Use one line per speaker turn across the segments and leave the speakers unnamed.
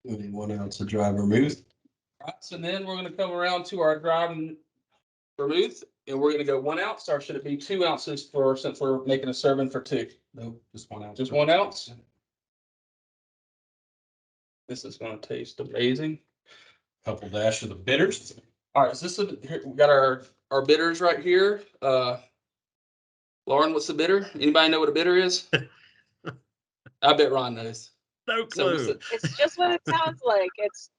And 1 ounce of dry vermouth.
All right, so then we're gonna come around to our dry vermouth, and we're gonna go 1 ounce, or should it be 2 ounces for, since we're making a serving for two?
Nope, just 1 ounce.
Just 1 ounce? This is gonna taste amazing.
Couple dash of the bitters.
All right, is this here, we got our bitters right here. Lauren, what's the bitter? Anybody know what a bitter is? I bet Ron knows.
No
So
clue.
It's just what it sounds like. It's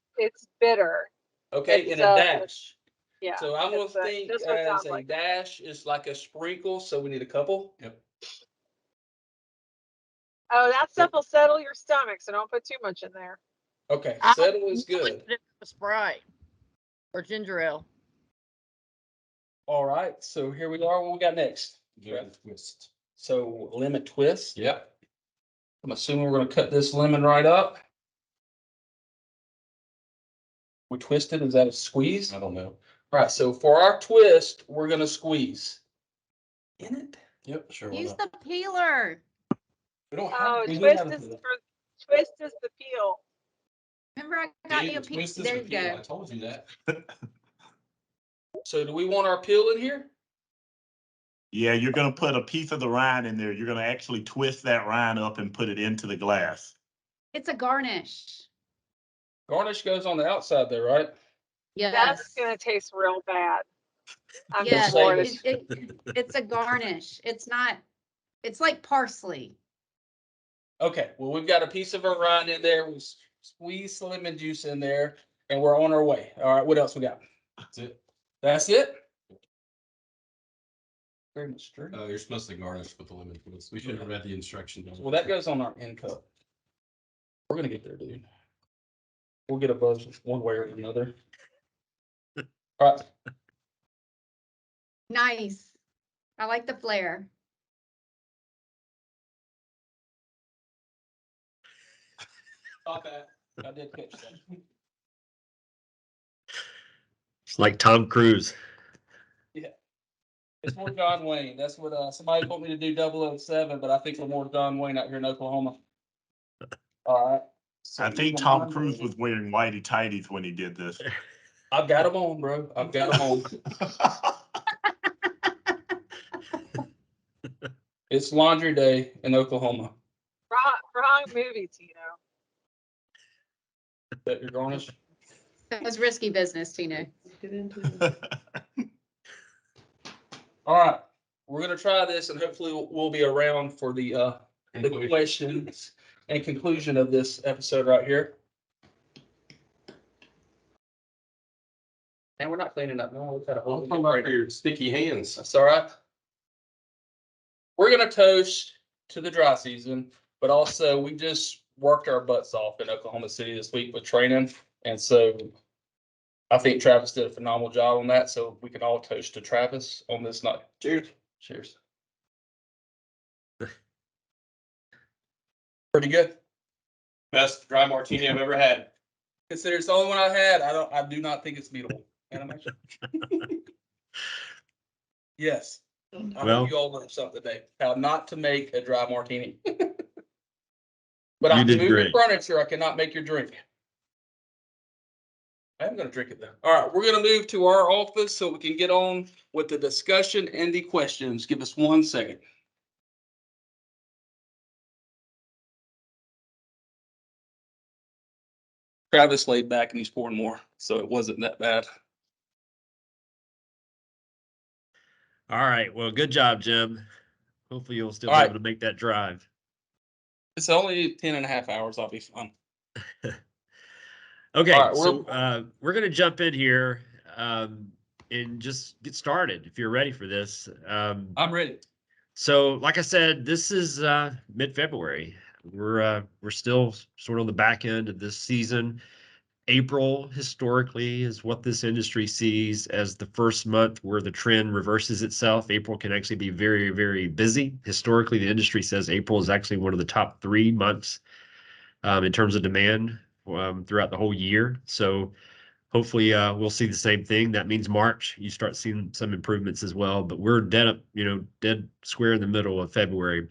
bitter.
Okay,
It's,
and a dash.
Yeah.
So I'm gonna
it's
think
just what it
as
sounds
a
like.
dash is like a sprinkle, so we need a couple.
Yep.
Oh, that stuff will settle your stomach, so don't put too much in there.
Okay,
I
settle is
really
good.
put it in a Sprite or ginger ale.
All right, so here we are. What we got next?
Lemon twist.
So lemon twist.
Yep.
I'm assuming we're gonna cut this lemon right up. We twist it. Is that a squeeze?
I don't know.
All right, so for our twist, we're gonna squeeze. In it?
Yep, sure. Why
Use
not?
the peeler.
We don't
Oh,
have.
we do
twist
have
is
to-
twist is the peel.
Remember, I got you a
Twist
piece.
this
There
or
you
peel,
go.
I told you that.
So do we want our peel in here?
Yeah, you're gonna put a piece of the rind in there. You're gonna actually twist that rind up and put it into the glass.
It's a garnish.
Garnish goes on the outside there, right?
Yes.
That's gonna taste real bad. I'm
Yes,
just warning.
it's a garnish. It's not, it's like parsley.
Okay, well, we've got a piece of our rind in there. We squeeze some lemon juice in there, and we're on our way. All right, what else we got?
That's it.
That's it? Very much true.
You're supposed to garnish with the lemon twist. We should have read the instructions.
Well, that goes on our end cup. We're gonna get there, dude. We'll get a buzz one way or another. All right,
Nice. I like the flair.
stop that. I did catch that.
It's like Tom Cruise.
It's more John Wayne. That's what somebody told me to do 007, but I think we're more John Wayne out here in Oklahoma. All right. So
I think Tom Cruise was wearing whitey tighties when he did this.
I've got them on, bro. I've got them on. It's laundry day in Oklahoma.
Wrong movie, Tino.
Is that your garnish?
That was risky business, Tina.
All right, we're gonna try this, and hopefully we'll be around for the questions and conclusion of this episode right here. And we're not cleaning up. No, we've got a whole.
Don't talk about your sticky hands.
That's all right. We're gonna toast to the dry season, but also we just worked our butts off in Oklahoma City this week with training, and so I think Travis did a phenomenal job on that. So we can all toast to Travis on this night.
Cheers.
Cheers. Pretty good.
Best dry martini I've ever had.
Consider it's the only one I had. I do not think it's beatable. Animation. Yes. I
Well-
hope you all learned something today. How not to make a dry martini. But
You
I'm
did
moving
great.
furniture. I cannot make your drink. I'm gonna drink it though. All right, we're gonna move to our office so we can get on with the discussion and the questions. Give us 1 second. Travis laid back and he's pouring more, so it wasn't that bad.
All right. Well, good job, Jim. Hopefully you'll still
All
be
right.
able to make that drive.
It's only 10.5 hours. I'll be fine.
Okay,
All right,
so we're gonna jump in here and just get started if you're ready for this.
I'm ready.
So, like I said, this is mid-February. We're still sort of on the back end of this season. April historically is what this industry sees as the first month where the trend reverses itself. April can actually be very, very busy. Historically, the industry says April is actually one of the top 3 months in terms of demand throughout the whole year. So hopefully we'll see the same thing. That means March, you start seeing some improvements as well, but we're dead up, dead square in the middle of February.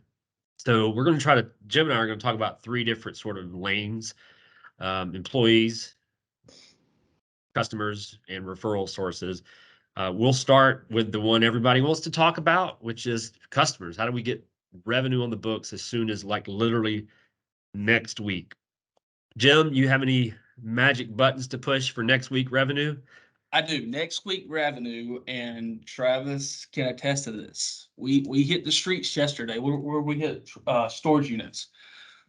So we're going to Jim and I are going to talk about 3 different sort of lanes employees, customers, and referral sources. We'll start with the one everybody wants to talk about, which is customers. How do we get revenue on the books as soon as like literally next week? Jim, you have any magic buttons to push for next week revenue?
I do. Next week revenue, and Travis can attest to this. We hit the streets yesterday. Where we hit storage units.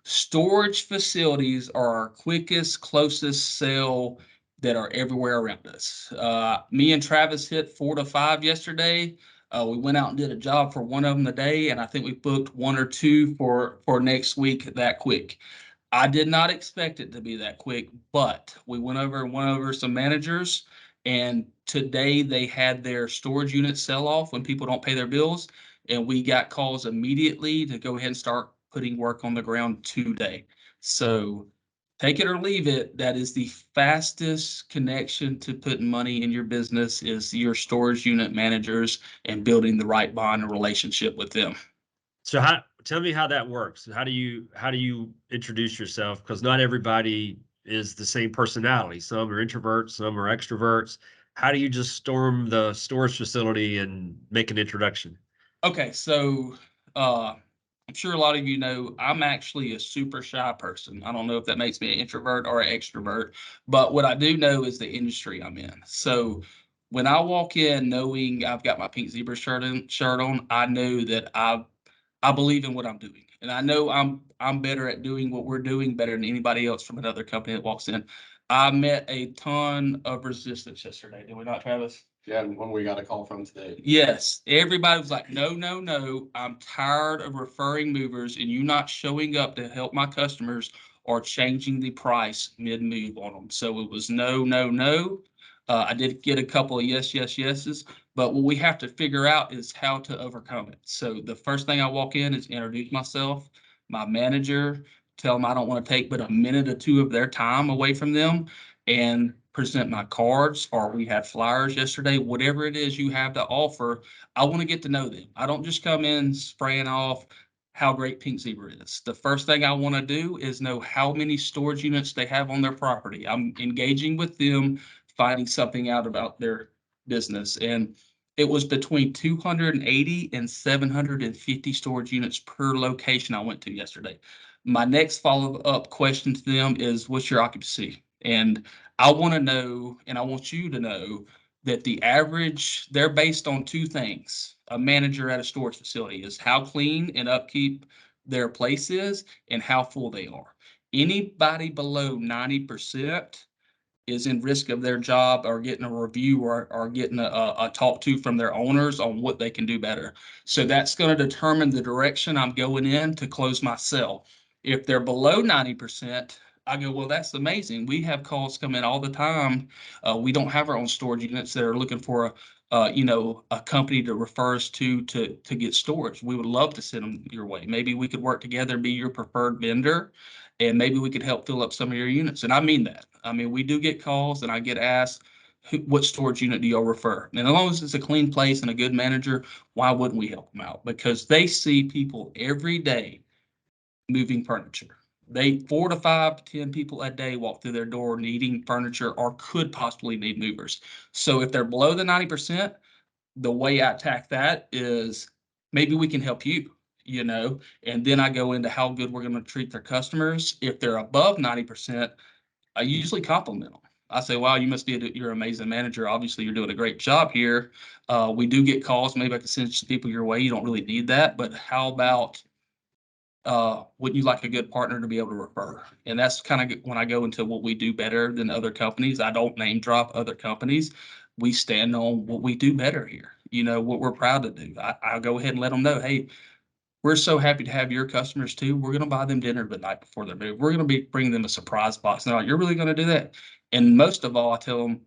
Storage facilities are our quickest, closest sale that are everywhere around us. Me and Travis hit 4 to 5 yesterday. We went out and did a job for one of them today, and I think we booked 1 or 2 for next week that quick. I did not expect it to be that quick, but we went over some managers, and today they had their storage unit sell off when people don't pay their bills, and we got calls immediately to go ahead and start putting work on the ground today. So take it or leave it. That is the fastest connection to putting money in your business is your storage unit managers and building the right bond and relationship with them.
So tell me how that works. How do you introduce yourself? Because not everybody is the same personality. Some are introverts, some are extroverts. How do you just storm the storage facility and make an introduction?
Okay, so I'm sure a lot of you know I'm actually a super shy person. I don't know if that makes me an introvert or an extrovert, but what I do know is the industry I'm in. So when I walk in knowing I've got my pink zebra shirt on, I know that I believe in what I'm doing. And I know I'm better at doing what we're doing better than anybody else from another company that walks in. I met a ton of resistance yesterday. Did we not, Travis?
Yeah, and when we got a call from today.
Yes, everybody was like, no, no, no. I'm tired of referring movers and you not showing up to help my customers or changing the price mid-move on them. So it was no, no, no. I did get a couple of yes, yes, yeses, but what we have to figure out is how to overcome it. So the first thing I walk in is introduce myself, my manager, tell them I don't want to take but a minute or two of their time away from them, and present my cards, or we had flyers yesterday, whatever it is you have to offer. I want to get to know them. I don't just come in spraying off how great Pink Zebra is. The first thing I want to do is know how many storage units they have on their property. I'm engaging with them, finding something out about their business. And it was between 280 and 750 storage units per location I went to yesterday. My next follow-up question to them is, what's your occupancy? And I want to know, and I want you to know that the average, they're based on 2 things. A manager at a storage facility is how clean and upkeep their place is and how full they are. Anybody below 90% is in risk of their job or getting a review or getting a talk to from their owners on what they can do better. So that's going to determine the direction I'm going in to close my sale. If they're below 90%, I go, well, that's amazing. We have calls come in all the time. We don't have our own storage units that are looking for a company to refer us to get storage. We would love to send them your way. Maybe we could work together and be your preferred vendor, and maybe we could help fill up some of your units. And I mean that. I mean, we do get calls, and I get asked, what storage unit do y'all refer? And as long as it's a clean place and a good manager, why wouldn't we help them out? Because they see people every day moving furniture. 4 to 5 to 10 people a day walk through their door needing furniture or could possibly need movers. So if they're below the 90%, the way I attack that is maybe we can help you, and then I go into how good we're going to treat their customers. If they're above 90%, I usually compliment them. I say, wow, you're an amazing manager. Obviously, you're doing a great job here. We do get calls. Maybe I can send some people your way. You don't really need that, but how about wouldn't you like a good partner to be able to refer? And that's kind of when I go into what we do better than other companies. I don't name drop other companies. We stand on what we do better here, what we're proud to do. I'll go ahead and let them know, hey, we're so happy to have your customers too. We're going to buy them dinner the night before they move. We're going to be bringing them a surprise box. And they're like, you're really going to do that? And most of all, I tell them,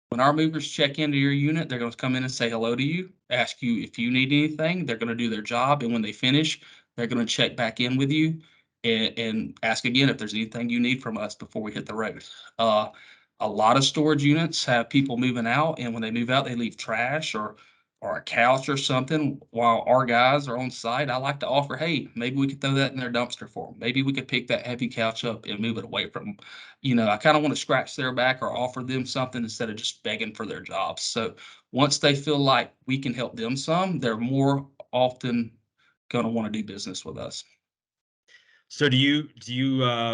when our movers check into your unit, they're going to come in and say hello to you, ask you if you need anything. They're going to do their job. And when they finish, they're going to check back in with you and ask again if there's anything you need from us before we hit the road. A lot of storage units have people moving out, and when they move out, they leave trash or or a couch or something while our guys are on site, I like to offer, hey, maybe we could throw that in their dumpster for them. Maybe we could pick that heavy couch up and move it away from them. I kind of want to scratch their back or offer them something instead of just begging for their jobs. So once they feel like we can help them some, they're more often going to want to do business with us.
So do you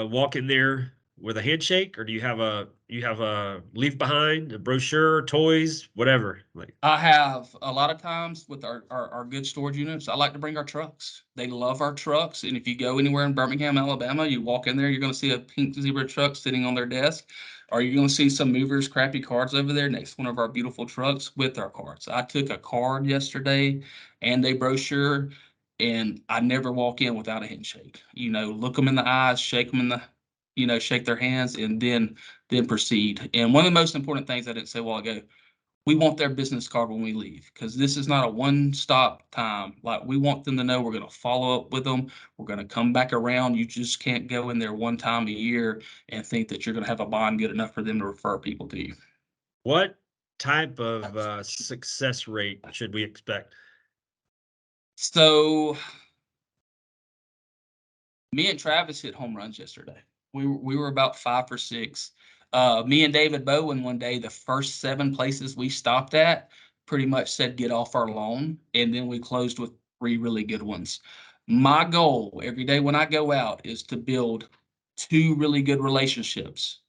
walk in there with a handshake, or do you have a leave behind, a brochure, toys, whatever? Like,
I have a lot of times with our good storage units, I like to bring our trucks. They love our trucks. And if you go anywhere in Birmingham, Alabama, you walk in there, you're going to see a pink zebra truck sitting on their desk. Or you're going to see some movers, crappy cards over there next to one of our beautiful trucks with our cards. I took a card yesterday and a brochure, and I never walk in without a handshake. Look them in the eyes, shake them in shake their hands, and then proceed. And one of the most important things I didn't say a while ago, we want their business card when we leave, because this is not a one-stop time. Like, we want them to know we're going to follow up with them. We're going to come back around. You just can't go in there one time a year and think that you're going to have a bond good enough for them to refer people to you.
what type of success rate should we expect?
So me and Travis hit home runs yesterday. We were about 5 for 6. Me and David Bowen one day, the first 7 places we stopped at pretty much said get off our lawn, and then we closed with 3 really good ones. My goal every day when I go out is to build 2 really good relationships.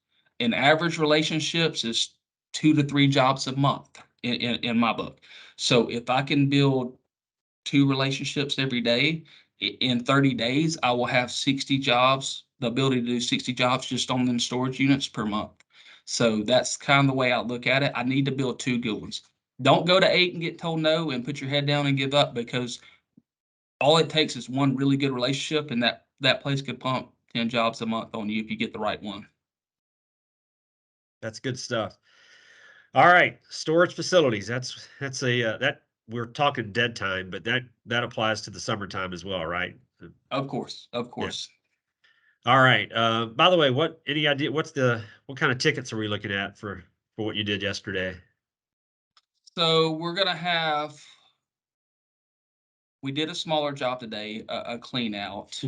An average relationships is 2 to 3 jobs a month in my book. So if I can build 2 relationships every day, in 30 days, I will have 60 jobs, the ability to do 60 jobs just on them storage units per month. So that's kind of the way I look at it. I need to build 2 good ones. Don't go to 8 and get told no and put your head down and give up, because all it takes is one really good relationship, and that place could pump 10 jobs a month on you if you get the right one.
That's good stuff. All right, storage facilities. That's a that we're talking dead time, but that applies to the summertime as well, right?
Of course, of course.
All right. By the way, any idea what kind of tickets are we looking at for what you did yesterday?
So we did a smaller job today, a clean out,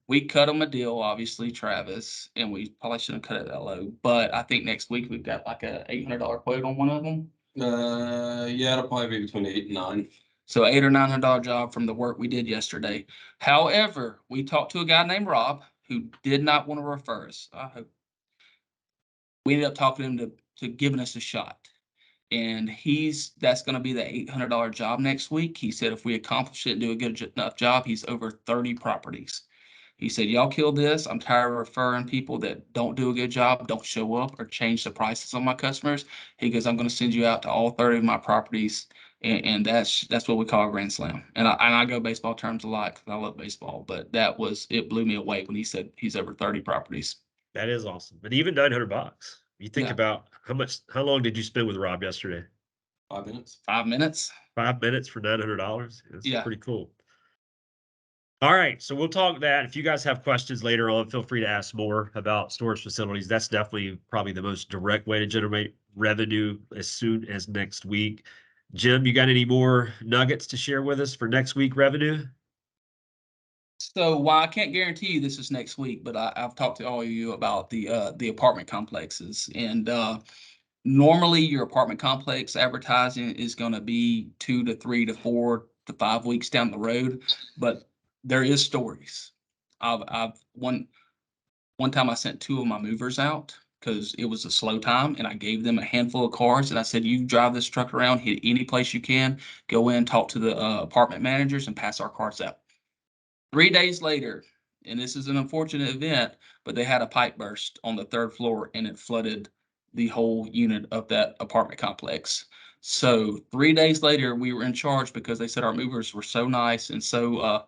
We cut them a deal, obviously, Travis, and we probably shouldn't cut it that low, but I think next week we've got like a $800 quote on one of them.
Yeah, it'll probably be between 8 and 9.
So $800 or $900 job from the work we did yesterday. However, we talked to a guy named Rob who did not want to refer us. I hope. We ended up talking him to giving us a shot. And that's going to be the $800 job next week. He said if we accomplish it and do a good enough job, he's over 30 properties. He said, y'all kill this. I'm tired of referring people that don't do a good job, don't show up, or change the prices on my customers. He goes, I'm going to send you out to all 30 of my properties. And that's what we call a grand slam. And I go baseball terms a lot because I love baseball, but it blew me away when he said he's over 30 properties.
That is awesome. But even $900, you think
Yeah.
about how long did you spend with Rob yesterday?
5 minutes.
5 minutes.
5 minutes for $900. That's
Yeah.
pretty cool. All right, so we'll talk that. If you guys have questions later on, feel free to ask more about storage facilities. That's definitely probably the most direct way to generate revenue as soon as next week. Jim, you got any more nuggets to share with us for next week revenue?
So while I can't guarantee you this is next week, but I've talked to all of you about the apartment complexes, and normally your apartment complex advertising is going to be 2 to 3 to 4 to 5 weeks down the road, but there is stories. I've one time I sent 2 of my movers out because it was a slow time, and I gave them a handful of cars, and I said, you drive this truck around, hit any place you can, go in, talk to the apartment managers, and pass our cars out. 3 days later, and this is an unfortunate event, but they had a pipe burst on the 3rd floor, and it flooded the whole unit of that apartment complex. So 3 days later, we were in charge because they said our movers were so nice and so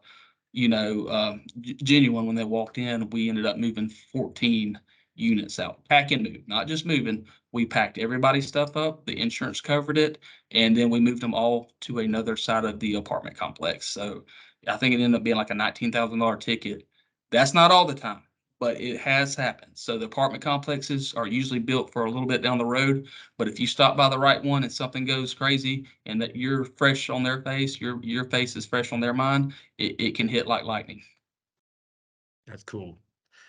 genuine when they walked in. We ended up moving 14 units out. Pack and move, not just moving. We packed everybody's stuff up. The insurance covered it, and then we moved them all to another side of the apartment complex. So I think it ended up being like a $19,000 ticket. That's not all the time, but it has happened. So the apartment complexes are usually built for a little bit down the road, but if you stop by the right one and something goes crazy and that you're fresh on their face, your face is fresh on their mind, it can hit like lightning.
That's cool.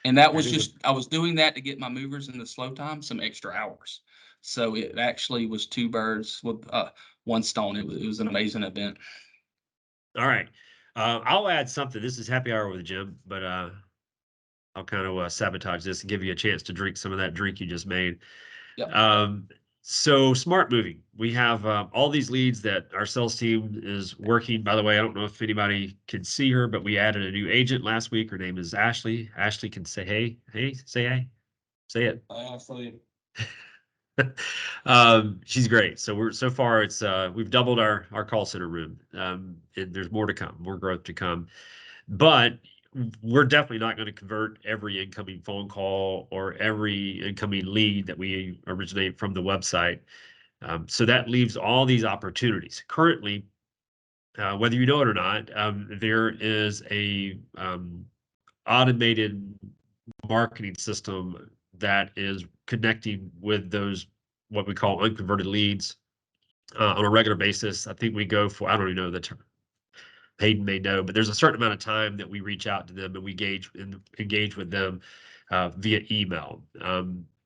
And that
That
was
is a-
just, I was doing that to get my movers in the slow time some extra hours. So it actually was two birds with one stone. It was an amazing event.
All right. I'll add something. This is happy hour with Jim, but I'll kind of sabotage this and give you a chance to drink some of that drink you just made.
Yep.
So smart moving. We have all these leads that our sales team is working. By the way, I don't know if anybody can see her, but we added a new agent last week. Her name is Ashley. Ashley can say hey, say hey, say it.
Honestly,
She's great. So so far we've doubled our call center room. And there's more to come, more growth to come. But we're definitely not going to convert every incoming phone call or every incoming lead that we originate from the website. So that leaves all these opportunities. Currently, whether you know it or not, there is a automated marketing system that is connecting with those what we call unconverted leads on a regular basis. I think we go for, I don't even know the term. Hayden may know, but there's a certain amount of time that we reach out to them and we engage with them via email.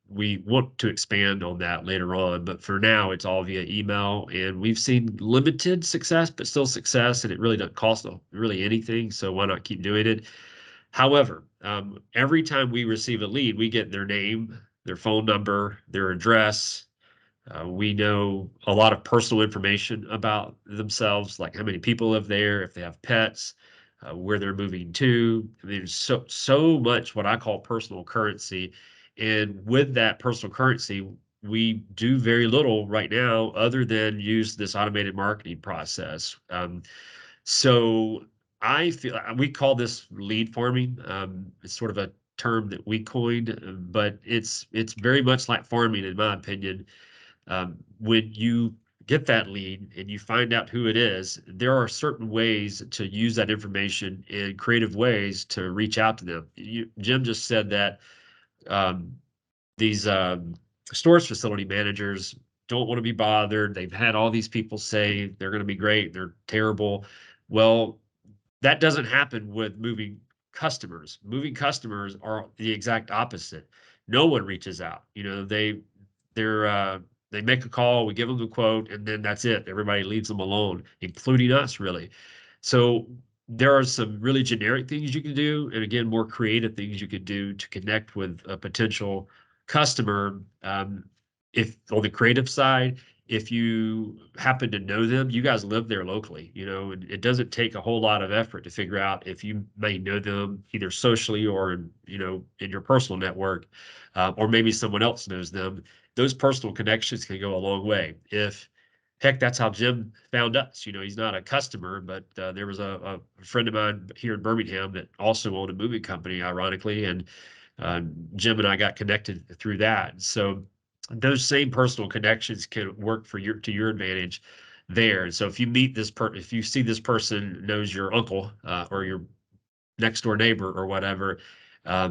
We want to expand on that later on, but for now it's all via email, and we've seen limited success, but still success, and it really doesn't cost really anything. So why not keep doing it? However, every time we receive a lead, we get their name, their phone number, their address. We know a lot of personal information about themselves, like how many people live there, if they have pets, where they're moving to. There's so much what I call personal currency. And with that personal currency, we do very little right now other than use this automated marketing process. So I feel we call this lead farming. It's sort of a term that we coined, but it's very much like farming, in my opinion. When you get that lead and you find out who it is, there are certain ways to use that information in creative ways to reach out to them. Jim just said that um, these storage facility managers don't want to be bothered. They've had all these people say they're going to be great, they're terrible. Well, that doesn't happen with moving customers. Moving customers are the exact opposite. No one reaches out. They make a call, we give them the quote, and then that's it. Everybody leaves them alone, including us, really. So there are some really generic things you can do, and again, more creative things you could do to connect with a potential customer. If on the creative side, if you happen to know them, you guys live there locally, and it doesn't take a whole lot of effort to figure out if you may know them either socially or in your personal network, or maybe someone else knows them. Those personal connections can go a long way. Heck, that's how Jim found us. He's not a customer, but there was a friend of mine here in Birmingham that also owned a moving company, ironically, and Jim and I got connected through that. So those same personal connections can work to your advantage there. And so if you meet if you see this person knows your uncle or your next door neighbor or whatever,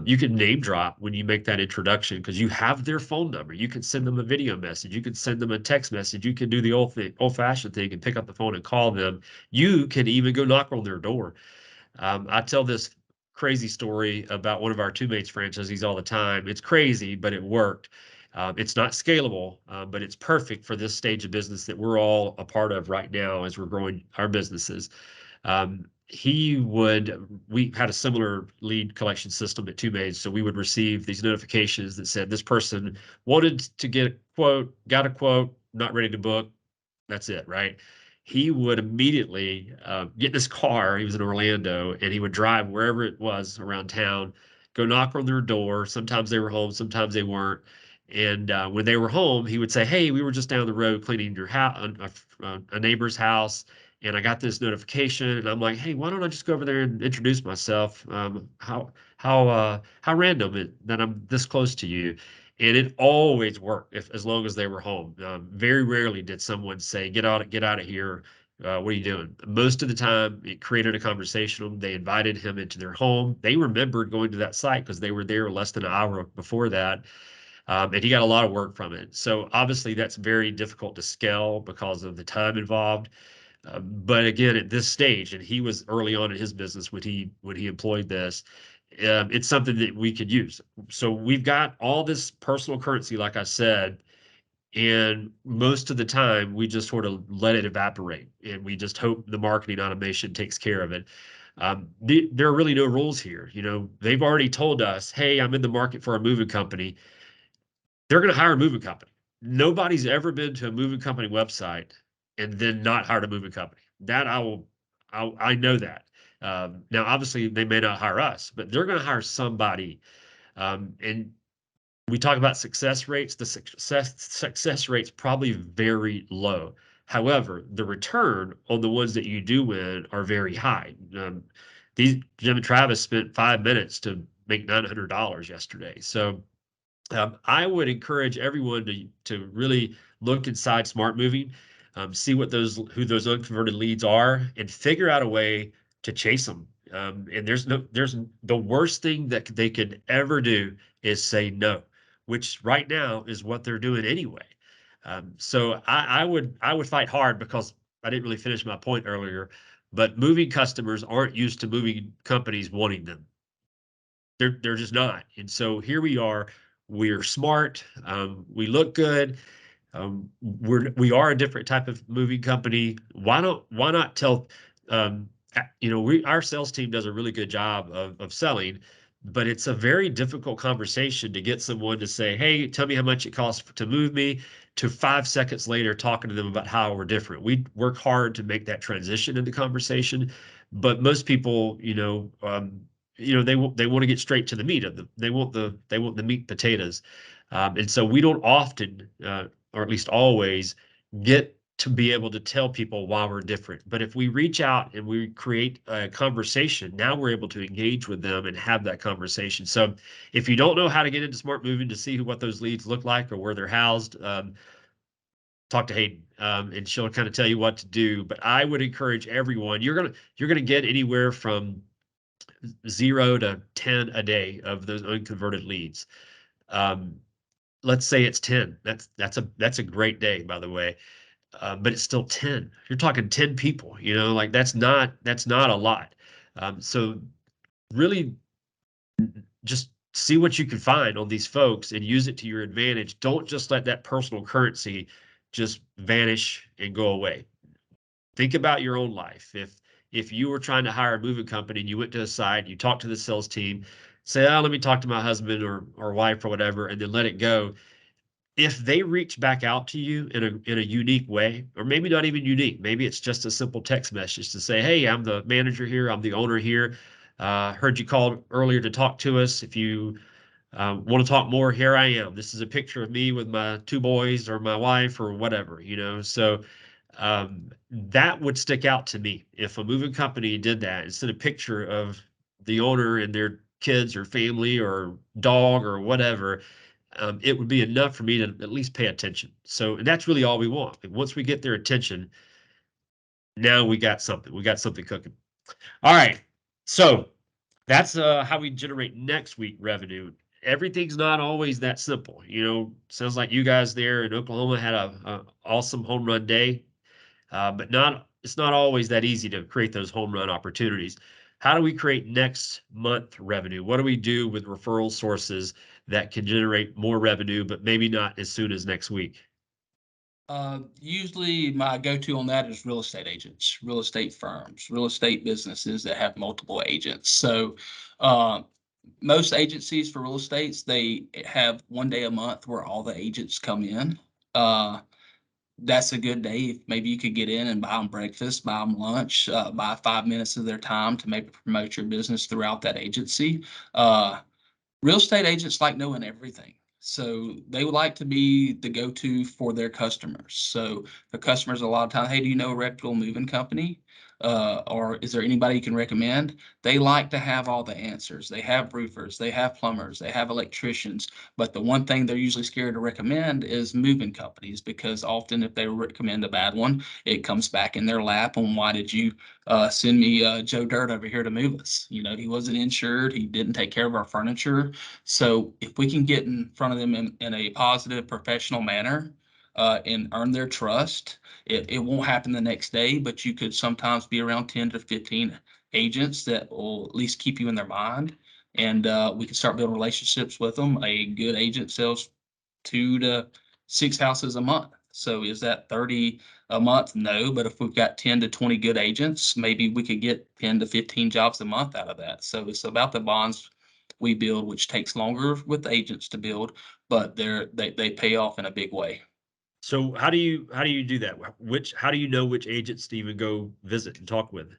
you can name drop when you make that introduction because you have their phone number. You can send them a video message. You can send them a text message. You can do the old fashioned thing and pick up the phone and call them. You can even go knock on their door. I tell this crazy story about one of our Two Mates franchisees all the time. It's crazy, but it worked. It's not scalable, but it's perfect for this stage of business that we're all a part of right now as we're growing our businesses. We had a similar lead collection system at Two Mates, so we would receive these notifications that said this person wanted to get a quote, got a quote, not ready to book. That's it, right? He would immediately get in his car. He was in Orlando, and he would drive wherever it was around town, go knock on their door. Sometimes they were home, sometimes they weren't. And when they were home, he would say, "Hey, we were just down the road cleaning your house, a neighbor's house, and I got this notification." And I'm like, "Hey, why don't I just go over there and introduce myself? How random that I'm this close to you." And it always worked as long as they were home. Very rarely did someone say, get out of here, What are you doing? Most of the time, it created a conversation. They invited him into their home. They remembered going to that site because they were there less than an hour before that. And he got a lot of work from it. So obviously, that's very difficult to scale because of the time involved. But again, at this stage, and he was early on in his business when he employed this, it's something that we could use. So we've got all this personal currency, like I said, and most of the time we just sort of let it evaporate, and we just hope the marketing automation takes care of it. There are really no rules here. You know, they've already told us, "Hey, I'm in the market for a moving company." They're going to hire a moving company. Nobody's ever been to a moving company website and then not hired a moving company. That I know that. Now, obviously, they may not hire us, but they're going to hire somebody. And we talk about success rates. The success rates probably very low. However, the return on the ones that you do win are very high. Jim and Travis spent 5 minutes to make $900 yesterday. So I would encourage everyone to really look inside Smart Moving, see who those unconverted leads are, and figure out a way to chase them. And there's the worst thing that they could ever do is say no, which right now is what they're doing anyway. So I would fight hard, because I didn't really finish my point earlier, but moving customers aren't used to moving companies wanting them. They're just not. And so here we are. We're smart. We look good. We are a different type of moving company. Why not tell? Our sales team does a really good job of selling, but it's a very difficult conversation to get someone to say, "Hey, tell me how much it costs to move me," to 5 seconds later talking to them about how we're different. We work hard to make that transition in the conversation, but most people, they want to get straight to the meat of they want the meat potatoes, and so we don't often, or at least always, get to be able to tell people why we're different. But if we reach out and we create a conversation, now we're able to engage with them and have that conversation. So if you don't know how to get into Smart Moving to see what those leads look like or where they're housed, talk to Hayden, and she'll kind of tell you what to do. But I would encourage everyone. You're gonna get anywhere from 0 to 10 a day of those unconverted leads. Let's say it's 10. That's a great day, by the way. But it's still 10. You're talking 10 people, like that's not a lot. So really just see what you can find on these folks and use it to your advantage. Don't just let that personal currency just vanish and go away. Think about your own life. If you were trying to hire a moving company and you went to a site, you talked to the sales team, say, "Oh, let me talk to my husband or wife or whatever," and then let it go. If they reach back out to you in a unique way, or maybe not even unique, maybe it's just a simple text message to say, "Hey, I'm the manager here. I'm the owner here. Heard you called earlier to talk to us. If you want to talk more, here I am. This is a picture of me with my 2 boys or my wife or whatever," So that would stick out to me. If a moving company did that, instead of a picture of the owner and their kids or family or dog or whatever, it would be enough for me to at least pay attention. So, and that's really all we want. And once we get their attention, now we got something. We got something cooking. All right. So that's how we generate next week revenue. Everything's not always that simple. Sounds like you guys there in Oklahoma had a awesome home run day, but it's not always that easy to create those home run opportunities. How do we create next month revenue? What do we do with referral sources that can generate more revenue, but maybe not as soon as next week?
Usually my go-to on that is real estate agents, real estate firms, real estate businesses that have multiple agents. So, most agencies for real estates, they have one day a month where all the agents come in. That's a good day. If maybe you could get in and buy them breakfast, buy them lunch, buy 5 minutes of their time to maybe promote your business throughout that agency. Real estate agents like knowing everything. So they would like to be the go-to for their customers. So the customers a lot of time, "Hey, do you know a reputable moving company?" or is there anybody you can recommend? They like to have all the answers. They have roofers, they have plumbers, they have electricians. But the one thing they're usually scared to recommend is moving companies, because often if they recommend a bad one, it comes back in their lap on why did you send me Joe Dirt over here to move us? You know, he wasn't insured, he didn't take care of our furniture. So if we can get in front of them in a positive, professional manner, and earn their trust, it won't happen the next day, but you could sometimes be around 10 to 15 agents that will at least keep you in their mind. And we can start building relationships with them. A good agent sells 2 to 6 houses a month. So is that 30 a month? No, but if we've got 10 to 20 good agents, maybe we could get 10 to 15 jobs a month out of that. So it's about the bonds we build, which takes longer with agents to build, but they pay off in a big way.
So how do you do that? How do you know which agents to even go visit and talk with?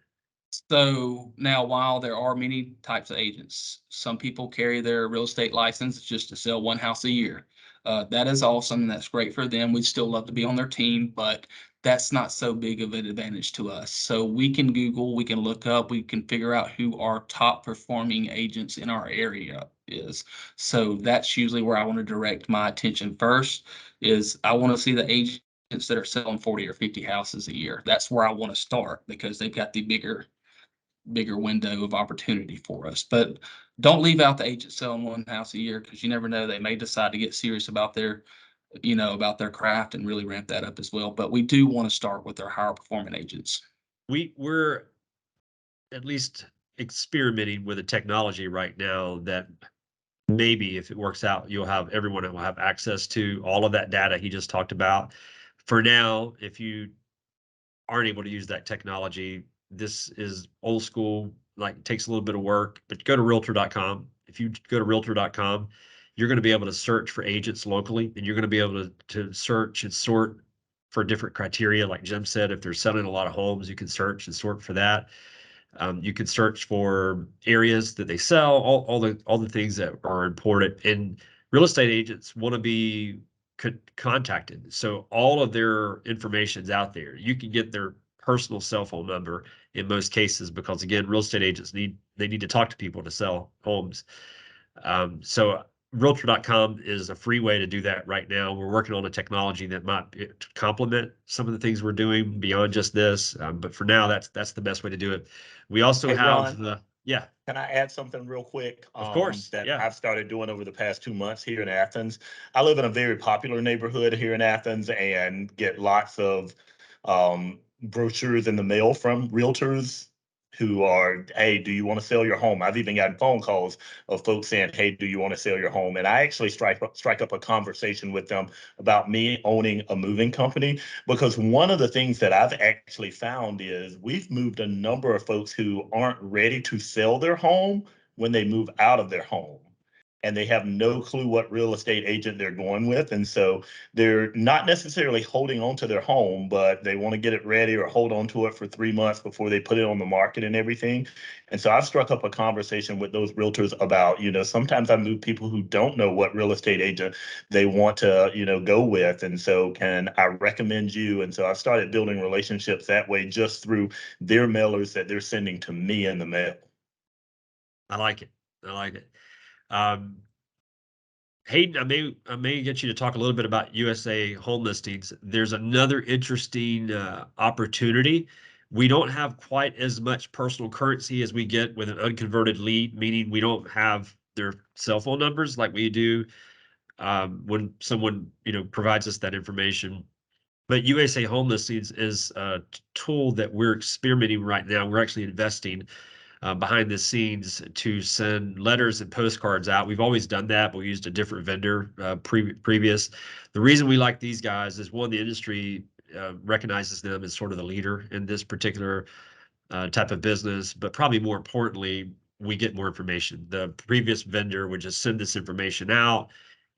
So now, while there are many types of agents, some people carry their real estate license just to sell one house a year. That is awesome. That's great for them. We'd still love to be on their team, but that's not so big of an advantage to us. So we can Google, we can look up, we can figure out who our top performing agents in our area is. So that's usually where I want to direct my attention first. Is I want to see the agents that are selling 40 or 50 houses a year. That's where I want to start, because they've got the bigger window of opportunity for us. But don't leave out the agent selling one house a year, because you never know, they may decide to get serious about about their craft and really ramp that up as well. But we do want to start with our higher performing agents.
We're at least experimenting with a technology right now that maybe if it works out, everyone will have access to all of that data he just talked about. For now, if you aren't able to use that technology, this is old school, like takes a little bit of work, but go to realtor.com. If you go to realtor.com, you're going to be able to search for agents locally, and you're going to be able to search and sort for different criteria. Like Jim said, if they're selling a lot of homes, you can search and sort for that. You can search for areas that they sell, all the things that are important. And real estate agents want to be contacted, so all of their information's out there. You can get their personal cell phone number in most cases, because again, real estate agents need to talk to people to sell homes. So realtor.com is a free way to do that right now. We're working on a technology that might complement some of the things we're doing beyond just this. But for now, that's the best way to do it. We also
Hey,
have
Ron.
yeah,
Can I add something real quick?
of course.
That
Yeah.
I've started doing over the past 2 months here in Athens. I live in a very popular neighborhood here in Athens and get lots of brochures in the mail from realtors who are, hey, do you want to sell your home? I've even gotten phone calls of folks saying, hey, do you want to sell your home? And I actually strike up a conversation with them about me owning a moving company, because one of the things that I've actually found is we've moved a number of folks who aren't ready to sell their home when they move out of their home, and they have no clue what real estate agent they're going with. And so they're not necessarily holding on to their home, but they want to get it ready or hold on to it for 3 months before they put it on the market and everything. And so I've struck up a conversation with those realtors about, sometimes I move people who don't know what real estate agent they want to, go with. And so can I recommend you? And so I've started building relationships that way, just through their mailers that they're sending to me in the mail.
I like it. I like it. Um, Hayden, I may get you to talk a little bit about USA home listings. There's another interesting opportunity. We don't have quite as much personal currency as we get with an unconverted lead, meaning we don't have their cell phone numbers like we do when someone provides us that information. But USA Home Listings is a tool that we're experimenting right now. We're actually investing behind the scenes to send letters and postcards out. We've always done that, but we used a different vendor previous. The reason we like these guys is, one, the industry recognizes them as sort of the leader in this particular type of business, but probably more importantly, we get more information. The previous vendor would just send this information out,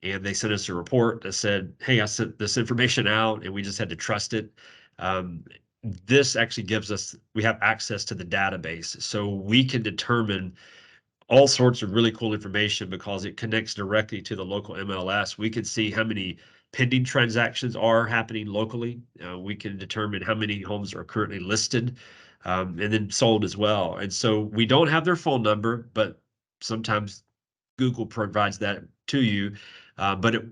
and they sent us a report that said, hey, I sent this information out, and we just had to trust it. This actually we have access to the database, so we can determine all sorts of really cool information because it connects directly to the local MLS. We can see how many pending transactions are happening locally. We can determine how many homes are currently listed and then sold as well. And so we don't have their phone number, but sometimes Google provides that to you.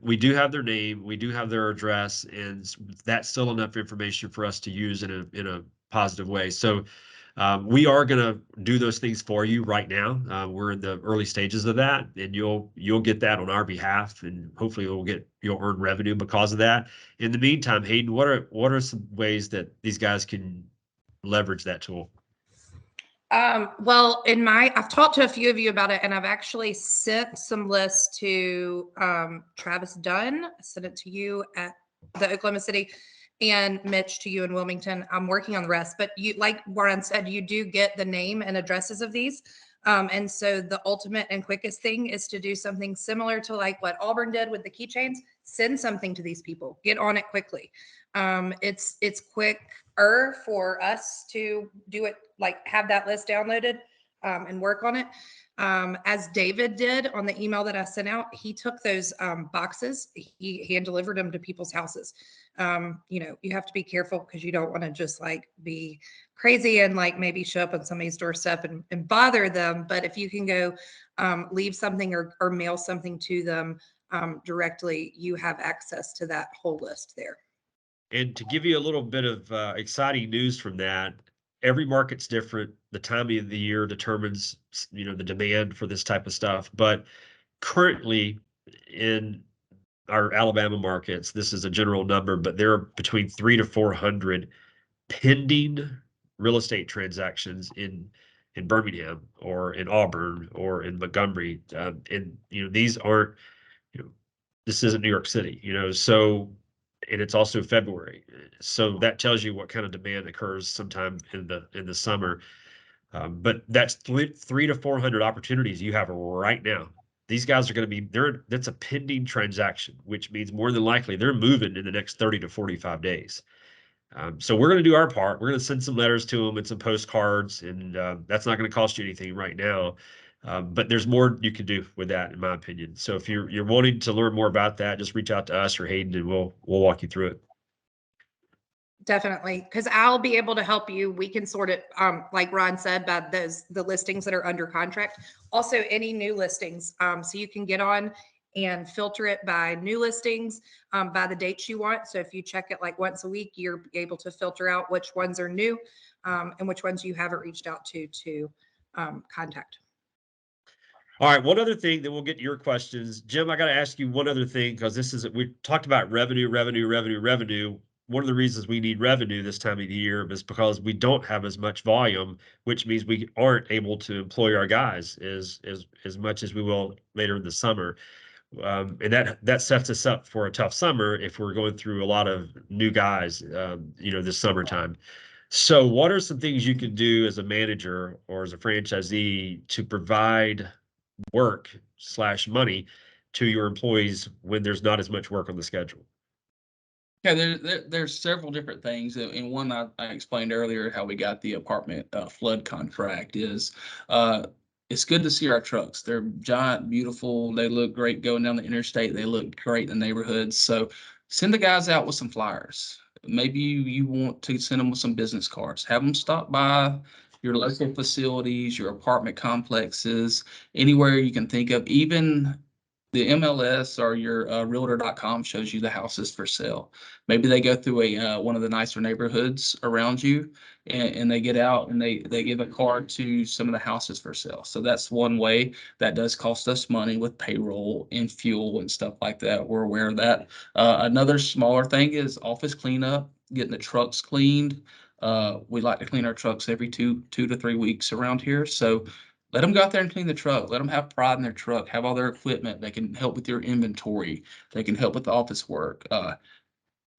We do have their name, we do have their address, and that's still enough information for us to use in a positive way. So we are going to do those things for you right now. We're in the early stages of that, and you'll get that on our behalf, and hopefully you'll earn revenue because of that. In the meantime, Hayden, what are some ways that these guys can leverage that tool?
Well, I've talked to a few of you about it, and I've actually sent some lists to Travis Dunn. I sent it to you at the Oklahoma City, and Mitch to you in Wilmington. I'm working on the rest, but you, like Warren said, you do get the name and addresses of these. And so the ultimate and quickest thing is to do something similar to like what Auburn did with the keychains. Send something to these people. Get on it quickly. It's quicker for us to do it, like have that list downloaded and work on it. As David did on the email that I sent out, he took those boxes, he hand delivered them to people's houses. You have to be careful because you don't want to just like be crazy and like maybe show up on somebody's doorstep and bother them. But if you can go leave something or mail something to them directly, you have access to that whole list there.
And to give you a little bit of exciting news from that, every market's different. The time of the year determines, the demand for this type of stuff. But currently in our Alabama markets, this is a general number, but there are between 300 to 400 pending real estate transactions in Birmingham or in Auburn or in Montgomery. And these aren't, this isn't New York City, so, and it's also February. So that tells you what kind of demand occurs sometime in the summer. But that's 300 to 400 opportunities you have right now. These guys are going to be there. That's a pending transaction, which means more than likely they're moving in the next 30 to 45 days. So we're going to do our part. We're going to send some letters to them and some postcards, and that's not going to cost you anything right now. But there's more you can do with that, in my opinion. So if you're wanting to learn more about that, just reach out to us or Hayden, and we'll walk you through it.
Definitely, because I'll be able to help you. We can sort it, like Ron said, by the listings that are under contract. Also, any new listings, so you can get on and filter it by new listings, by the dates you want. So if you check it like once a week, you're able to filter out which ones are new and which ones you haven't reached out to contact.
All right. One other thing, then we'll get to your questions. Jim, I got to ask you one other thing, because we talked about revenue. One of the reasons we need revenue this time of the year is because we don't have as much volume, which means we aren't able to employ our guys as much as we will later in the summer. And that sets us up for a tough summer if we're going through a lot of new guys, this summertime. So what are some things you can do as a manager or as a franchisee to provide work/money to your employees when there's not as much work on the schedule?
Yeah, there's several different things. And one I explained earlier, how we got the apartment flood contract is it's good to see our trucks. They're giant, beautiful. They look great going down the interstate. They look great in the neighborhoods. So send the guys out with some flyers. Maybe you want to send them with some business cards. Have them stop by your local facilities, your apartment complexes, anywhere you can think of. Even the MLS or your realtor.com shows you the houses for sale. Maybe they go through one of the nicer neighborhoods around you, and they get out and they give a card to some of the houses for sale. So that's one way. That does cost us money with payroll and fuel and stuff like that. We're aware of that. Another smaller thing is office cleanup, getting the trucks cleaned. We like to clean our trucks every two to 3 weeks around here. So let them go out there and clean the truck. Let them have pride in their truck, have all their equipment. They can help with your inventory. They can help with the office work.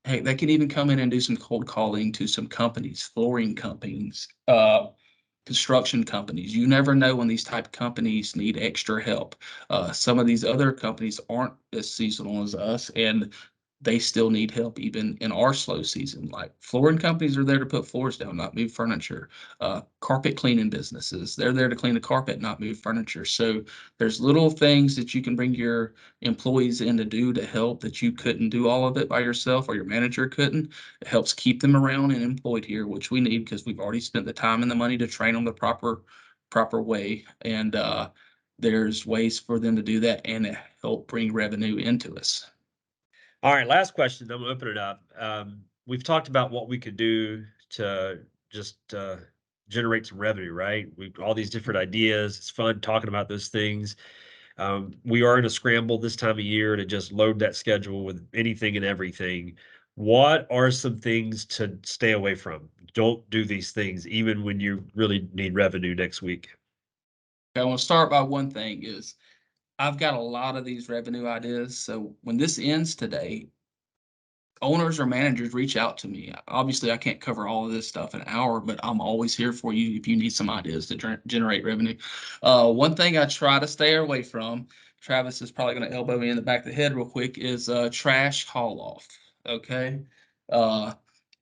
Hey, they can even come in and do some cold calling to some companies, flooring companies, construction companies. You never know when these type of companies need extra help. Some of these other companies aren't as seasonal as us, and they still need help even in our slow season. Like flooring companies are there to put floors down, not move furniture. Carpet cleaning businesses, they're there to clean the carpet, not move furniture. So there's little things that you can bring your employees in to do to help that you couldn't do all of it by yourself or your manager couldn't. It helps keep them around and employed here, which we need because we've already spent the time and the money to train them the proper way. And there's ways for them to do that and help bring revenue into us.
All right, last question, then we'll open it up. We've talked about what we could do to just generate some revenue, right? We've all these different ideas. It's fun talking about those things. We are in a scramble this time of year to just load that schedule with anything and everything. What are some things to stay away from? Don't do these things, even when you really need revenue next week.
I want to start by one thing is I've got a lot of these revenue ideas. So when this ends today, owners or managers reach out to me. Obviously, I can't cover all of this stuff in an hour, but I'm always here for you if you need some ideas to generate revenue. One thing I try to stay away from, Travis is probably going to elbow me in the back of the head real quick, is trash haul off. Okay.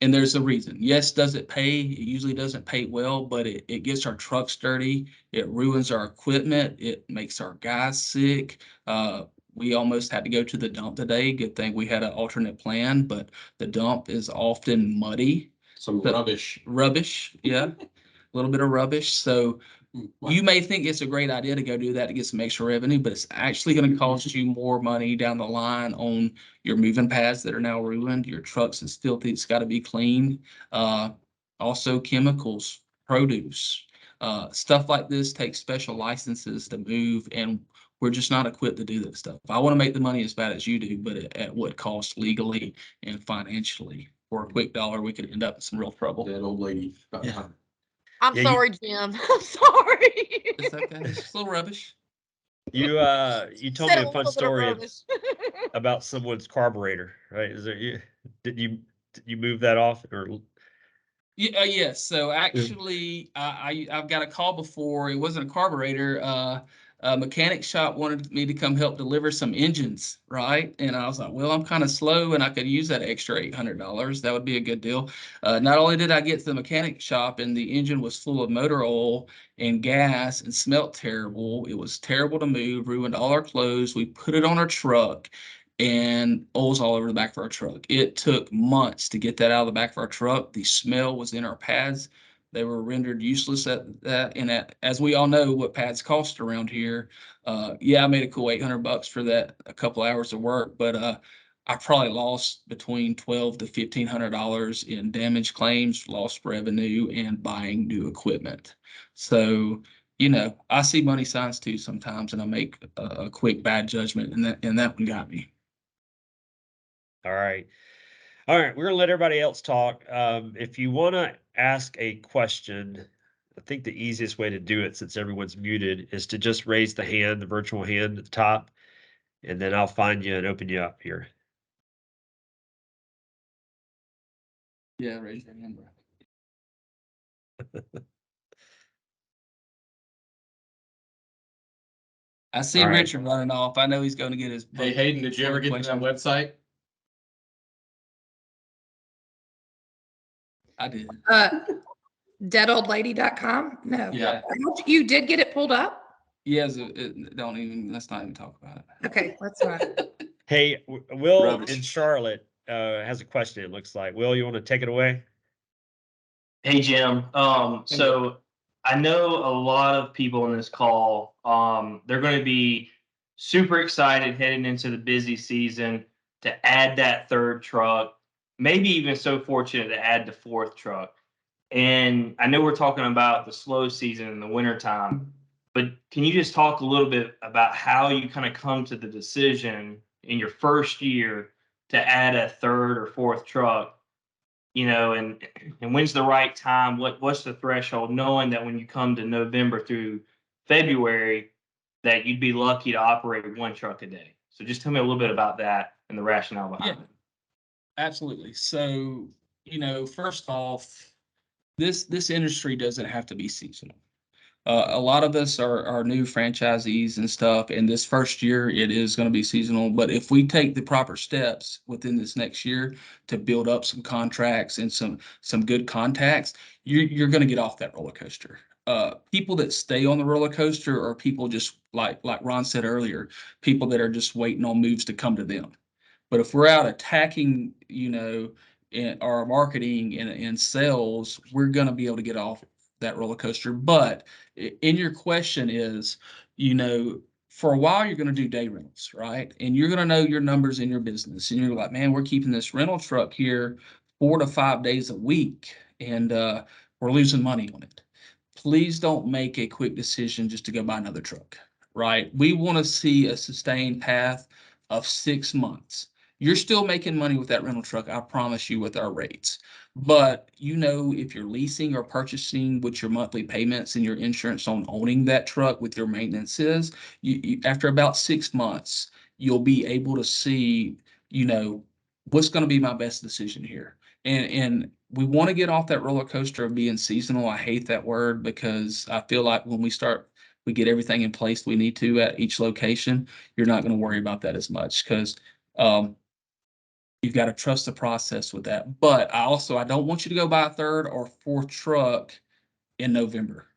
And there's a reason. Yes, does it pay? It usually doesn't pay well, but it gets our trucks dirty. It ruins our equipment. It makes our guys sick. We almost had to go to the dump today. Good thing we had an alternate plan, but the dump is often muddy.
Some
The-
rubbish.
Rubbish, yeah, a little bit of rubbish. So
Like,
you may think it's a great idea to go do that to get some extra revenue, but it's actually going to cost you more money down the line on your moving pads that are now ruined. Your trucks is filthy. It's got to be cleaned. Also chemicals, produce, stuff like this takes special licenses to move, and we're just not equipped to do that stuff. I want to make the money as bad as you do, but at what cost legally and financially? For a quick dollar, we could end up in some real trouble.
that old lady.
Yeah.
I'm
Yeah, you-
sorry, Jim. I'm sorry.
It's okay. It's just a little rubbish.
You told
Said
me
a
a fun
little bit of
story
rubbish.
about someone's carburetor, right? Did you move that off or
Yeah, yes. So actually, I've got a call before. It wasn't a carburetor. A mechanic shop wanted me to come help deliver some engines, right? And I was like, well, I'm kind of slow, and I could use that extra $800. That would be a good deal. Not only did I get to the mechanic shop, and the engine was full of motor oil and gas and smelled terrible. It was terrible to move, ruined all our clothes. We put it on our truck and oil's all over the back of our truck. It took months to get that out of the back of our truck. The smell was in our pads. They were rendered useless at that. And as we all know, what pads cost around here. Yeah, I made a cool $800 for that, a couple hours of work, but I probably lost between $1,200 to $1,500 in damage claims, lost revenue, and buying new equipment. So I see money signs too sometimes, and I make a quick bad judgment, and that one got me.
all right. All right, we're gonna let everybody else talk. If you want to ask a question, I think the easiest way to do it, since everyone's muted, is to just raise the hand, the virtual hand at the top, and then I'll find you and open you up here.
Yeah, raise your hand, bro. I see
All right.
Richard running off. I know he's going to get his.
Hey Hayden, did you ever get to that website?
I did.
Deadoldlady.com? No.
Yeah.
You did get it pulled up?
Yes. Let's not even talk about it.
Okay, let's not.
Hey, Will
Rubbish.
in Charlotte has a question. It looks like. Will, you want to take it away?
Hey Jim. So I know a lot of people in this call. They're going to be super excited heading into the busy season to add that third truck. Maybe even so fortunate to add the fourth truck. And I know we're talking about the slow season in the wintertime, but can you just talk a little bit about how you kind of come to the decision in your first year to add a third or fourth truck? And when's the right time? What's the threshold? Knowing that when you come to November through February, that you'd be lucky to operate one truck a day. So just tell me a little bit about that and the rationale behind it.
Absolutely. So, first off, this industry doesn't have to be seasonal. A lot of us are new franchisees and stuff, and this first year it is going to be seasonal. But if we take the proper steps within this next year to build up some contracts and some good contacts, you're going to get off that roller coaster. People that stay on the roller coaster are people just like Ron said earlier, people that are just waiting on moves to come to them. But if we're out attacking, in our marketing and sales, we're going to be able to get off that roller coaster. But in your question is, for a while you're going to do day rentals, right? And you're going to know your numbers in your business, and you're like, man, we're keeping this rental truck here 4 to 5 days a week, and we're losing money on it. Please don't make a quick decision just to go buy another truck, right? We want to see a sustained path of 6 months. You're still making money with that rental truck, I promise you, with our rates. But if you're leasing or purchasing with your monthly payments and your insurance on owning that truck with your maintenance is, after about 6 months, you'll be able to see, what's going to be my best decision here. And we want to get off that roller coaster of being seasonal. I hate that word because I feel like when we get everything in place we need to at each location, you're not going to worry about that as much because you've got to trust the process with that. But I don't want you to go buy a third or fourth truck in November.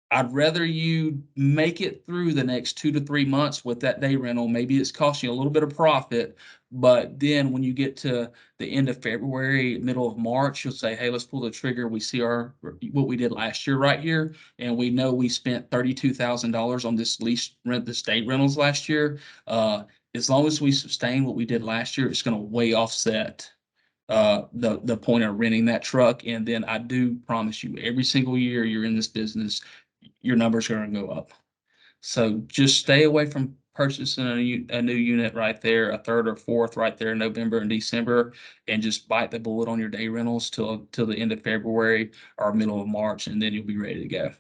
I'd rather you make it through the next 2 to 3 months with that day rental. Maybe it's costing you a little bit of profit, but then when you get to the end of February, middle of March, you'll say, hey, let's pull the trigger. We see what we did last year right here, and we know we spent $32,000 on this this day rentals last year. As long as we sustain what we did last year, it's going to way offset the point of renting that truck. And then I do promise you, every single year you're in this business, your numbers are going to go up. So just stay away from purchasing a new unit right there, a third or fourth right there in November and December, and just bite the bullet on your day rentals till the end of February or middle of March, and then you'll be ready to go.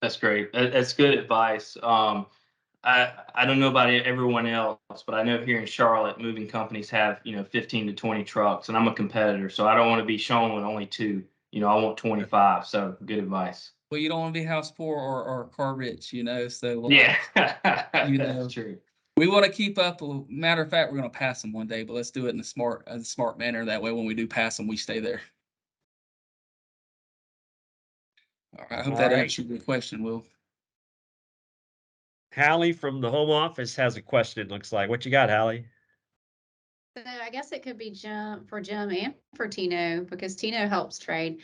That's great. That's good advice. I don't know about everyone else, but I know here in Charlotte, moving companies have 15 to 20 trucks, and I'm a competitor, so I don't want to be shown with only two. I want 25. So good advice.
Well, you don't want to be house poor or car rich, so
Yeah,
that's
true.
We want to keep up. Matter of fact, we're going to pass them one day, but let's do it in a smart manner. That way, when we do pass them, we stay there. All right, I hope that answered your question, Will.
Hallie from the home office has a question, it looks like. What you got, Hallie?
So I guess it could be for Jim and for Tino, because Tino helps trade.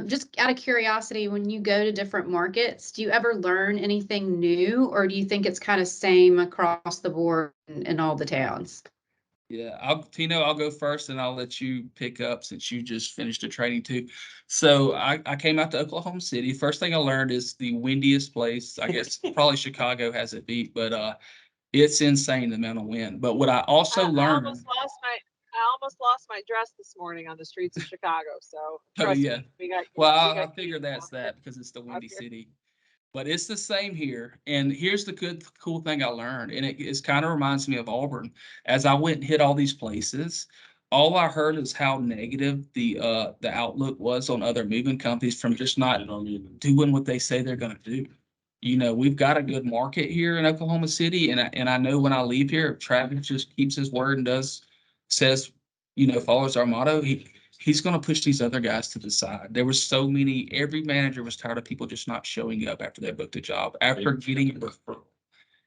Just out of curiosity, when you go to different markets, do you ever learn anything new, or do you think it's kind of same across the board in all the towns?
Yeah, Tino, I'll go first and I'll let you pick up since you just finished the training too. So I came out to Oklahoma City. First thing I learned is the windiest place. I guess probably Chicago has it beat, but it's insane the amount of wind. But what I also learned.
I almost lost my dress this morning on the streets of Chicago. So trust
yeah.
me, we got.
Well,
I
figured that's that because it's the windy
here.
city. But it's the same here. And here's the cool thing I learned. And it kind of reminds me of Auburn. As I went and hit all these places, all I heard is how negative the outlook was on other moving companies from just not doing what they say they're going to do. We've got a good market here in Oklahoma City. And I know when I leave here, if Travis just keeps his word and says, follows our motto, he's going to push these other guys to the side. There was every manager was tired of people just not showing up after they booked a job, after getting a referral.